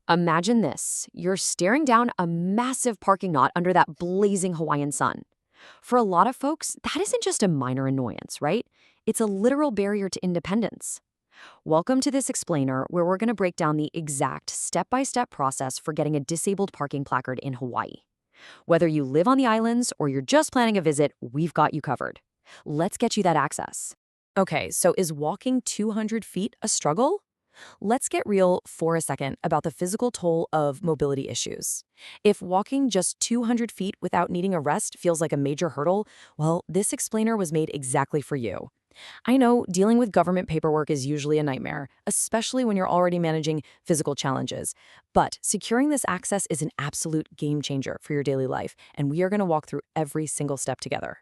Imagine this. You're staring down a massive parking lot under that blazing Hawaiian sun. For a lot of folks, that isn't just a minor annoyance, right? It's a literal barrier to independence. Welcome to this explainer where we're going to break down the exact step-by-step process for getting a disabled parking placard in Hawaii. Whether you live on the islands or you're just planning a visit, we've got you covered. Let's get you that access. Okay, so is walking 200 feet a struggle? Let's get real for a second about the physical toll of mobility issues. If walking just 200 feet without needing a rest feels like a major hurdle, well, this explainer was made exactly for you. I know dealing with government paperwork is usually a nightmare, especially when you're already managing physical challenges. But securing this access is an absolute game changer for your daily life, and we are going to walk through every single step together.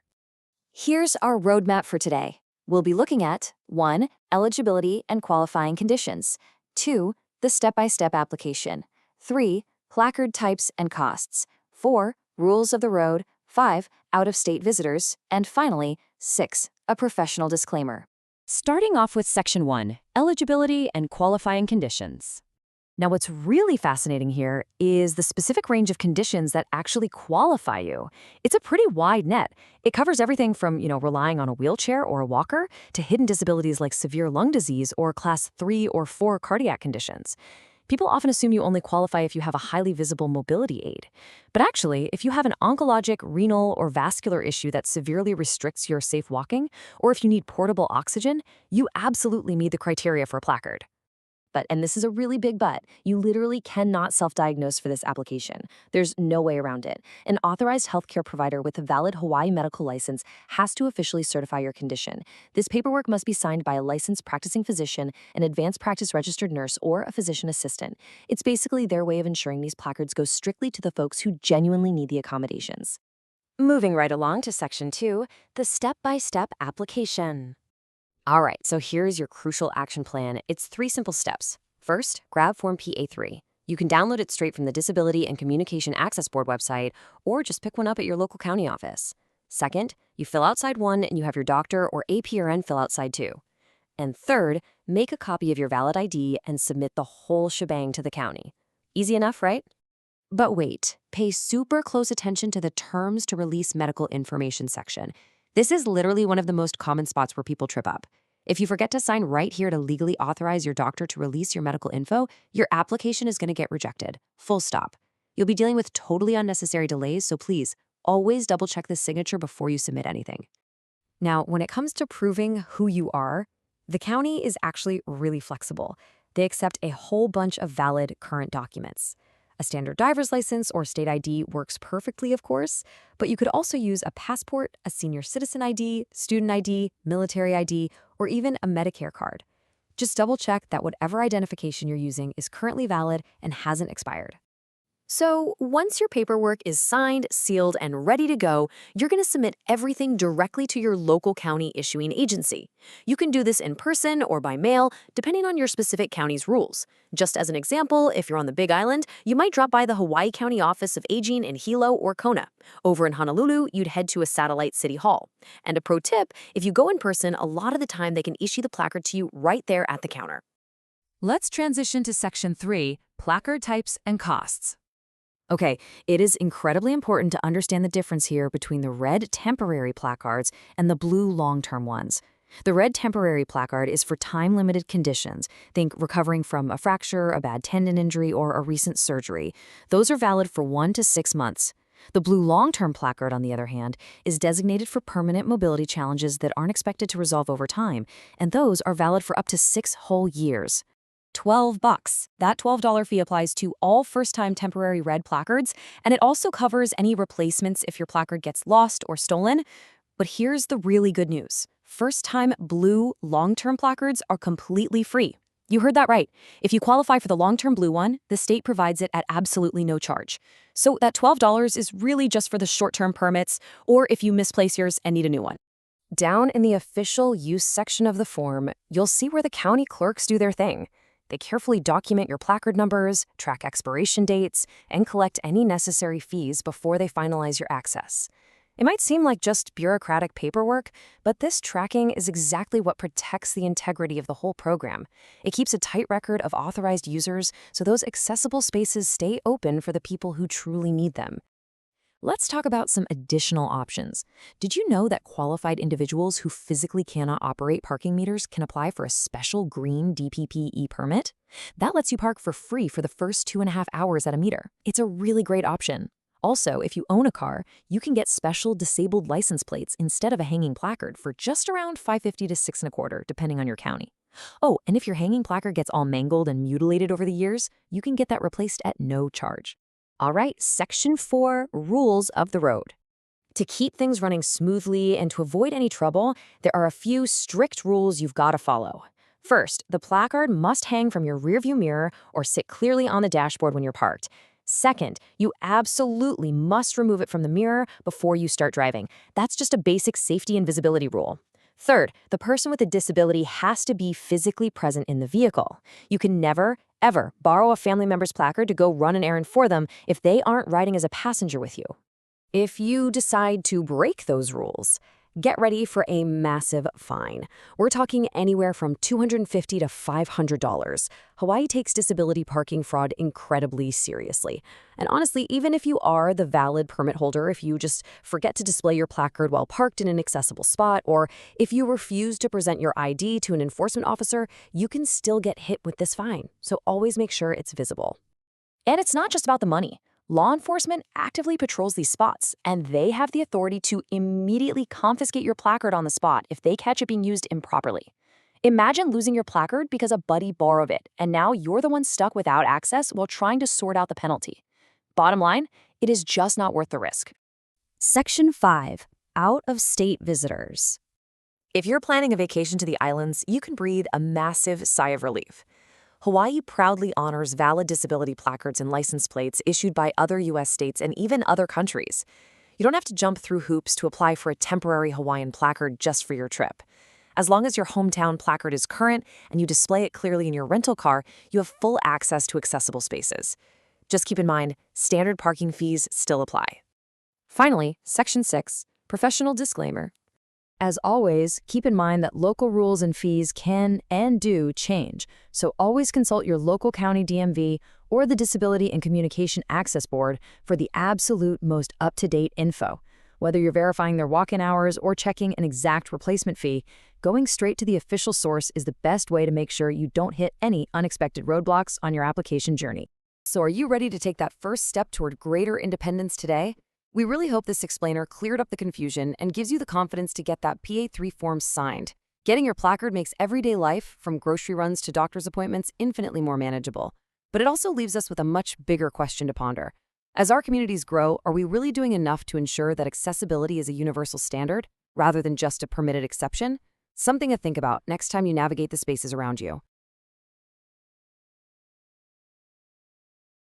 Here's our roadmap for today. We'll be looking at 1. Eligibility and qualifying conditions. 2. The step-by-step application. 3. Placard types and costs. 4. Rules of the road. 5. Out-of-state visitors. And finally, 6. A professional disclaimer. Starting off with Section 1, eligibility and qualifying conditions. Now, what's really fascinating here is the specific range of conditions that actually qualify you. It's a pretty wide net. It covers everything from, relying on a wheelchair or a walker to hidden disabilities like severe lung disease or class 3 or 4 cardiac conditions. People often assume you only qualify if you have a highly visible mobility aid. But actually, if you have an oncologic, renal, or vascular issue that severely restricts your safe walking, or if you need portable oxygen, you absolutely meet the criteria for a placard. But, and this is a really big but, you literally cannot self-diagnose for this application. There's no way around it. An authorized healthcare provider with a valid Hawaii medical license has to officially certify your condition. This paperwork must be signed by a licensed practicing physician, an advanced practice registered nurse, or a physician assistant. It's basically their way of ensuring these placards go strictly to the folks who genuinely need the accommodations. Moving right along to Section 2, the step-by-step application. All right, so here's your crucial action plan. It's 3 simple steps. First, grab Form PA3. You can download it straight from the Disability and Communication Access Board website, or just pick one up at your local county office. Second, you fill out side 1 and you have your doctor or APRN fill out side 2. And third, make a copy of your valid ID and submit the whole shebang to the county. Easy enough, right? But wait, pay super close attention to the Terms to Release Medical Information section. This is literally one of the most common spots where people trip up. If you forget to sign right here to legally authorize your doctor to release your medical info, your application is going to get rejected. Full stop. You'll be dealing with totally unnecessary delays, so please, always double-check this signature before you submit anything. Now, when it comes to proving who you are, the county is actually really flexible. They accept a whole bunch of valid current documents. A standard driver's license or state ID works perfectly, of course, but you could also use a passport, a senior citizen ID, student ID, military ID, or even a Medicare card. Just double-check that whatever identification you're using is currently valid and hasn't expired. So, once your paperwork is signed, sealed, and ready to go, you're going to submit everything directly to your local county issuing agency. You can do this in person or by mail, depending on your specific county's rules. Just as an example, if you're on the Big Island, you might drop by the Hawaii County Office of Aging in Hilo or Kona. Over in Honolulu, you'd head to a satellite city hall. And a pro tip, if you go in person, a lot of the time they can issue the placard to you right there at the counter. Let's transition to Section 3, placard types and costs. Okay, it is incredibly important to understand the difference here between the red temporary placards and the blue long-term ones. The red temporary placard is for time-limited conditions. Think recovering from a fracture, a bad tendon injury, or a recent surgery. Those are valid for 1 to 6 months. The blue long-term placard, on the other hand, is designated for permanent mobility challenges that aren't expected to resolve over time, and those are valid for up to 6 whole years. $12. That $12 fee applies to all first-time temporary red placards, and it also covers any replacements if your placard gets lost or stolen. But here's the really good news. First-time blue long-term placards are completely free. You heard that right. If you qualify for the long-term blue one, the state provides it at absolutely no charge. So that $12 is really just for the short-term permits, or if you misplace yours and need a new one. Down in the official use section of the form, you'll see where the county clerks do their thing. They carefully document your placard numbers, track expiration dates, and collect any necessary fees before they finalize your access. It might seem like just bureaucratic paperwork, but this tracking is exactly what protects the integrity of the whole program. It keeps a tight record of authorized users so those accessible spaces stay open for the people who truly need them. Let's talk about some additional options. Did you know that qualified individuals who physically cannot operate parking meters can apply for a special green DPP permit? That lets you park for free for the first 2.5 hours at a meter. It's a really great option. Also, if you own a car, you can get special disabled license plates instead of a hanging placard for just around $5.50 to $6.25, depending on your county. Oh, and if your hanging placard gets all mangled and mutilated over the years, you can get that replaced at no charge. All right, Section 4, Rules of the Road. To keep things running smoothly and to avoid any trouble, there are a few strict rules you've got to follow. First, the placard must hang from your rearview mirror or sit clearly on the dashboard when you're parked. Second, you absolutely must remove it from the mirror before you start driving. That's just a basic safety and visibility rule. Third, the person with a disability has to be physically present in the vehicle. You can never, ever borrow a family member's placard to go run an errand for them if they aren't riding as a passenger with you. If you decide to break those rules, get ready for a massive fine. We're talking anywhere from $250 to $500. Hawaii takes disability parking fraud incredibly seriously. And honestly, even if you are the valid permit holder, if you just forget to display your placard while parked in an accessible spot, or if you refuse to present your ID to an enforcement officer, you can still get hit with this fine. So always make sure it's visible. And it's not just about the money. Law enforcement actively patrols these spots, and they have the authority to immediately confiscate your placard on the spot if they catch it being used improperly. Imagine losing your placard because a buddy borrowed it, and now you're the one stuck without access while trying to sort out the penalty. Bottom line, it is just not worth the risk. Section 5. Out-of-state visitors. If you're planning a vacation to the islands, you can breathe a massive sigh of relief. Hawaii proudly honors valid disability placards and license plates issued by other U.S. states and even other countries. You don't have to jump through hoops to apply for a temporary Hawaiian placard just for your trip. As long as your hometown placard is current and you display it clearly in your rental car, you have full access to accessible spaces. Just keep in mind, standard parking fees still apply. Finally, Section 6, Professional Disclaimer. As always, keep in mind that local rules and fees can and do change, so always consult your local county DMV or the Disability and Communication Access Board for the absolute most up-to-date info. Whether you're verifying their walk-in hours or checking an exact replacement fee, going straight to the official source is the best way to make sure you don't hit any unexpected roadblocks on your application journey. So are you ready to take that first step toward greater independence today? We really hope this explainer cleared up the confusion and gives you the confidence to get that PA3 form signed. Getting your placard makes everyday life, from grocery runs to doctor's appointments, infinitely more manageable. But it also leaves us with a much bigger question to ponder. As our communities grow, are we really doing enough to ensure that accessibility is a universal standard, rather than just a permitted exception? Something to think about next time you navigate the spaces around you.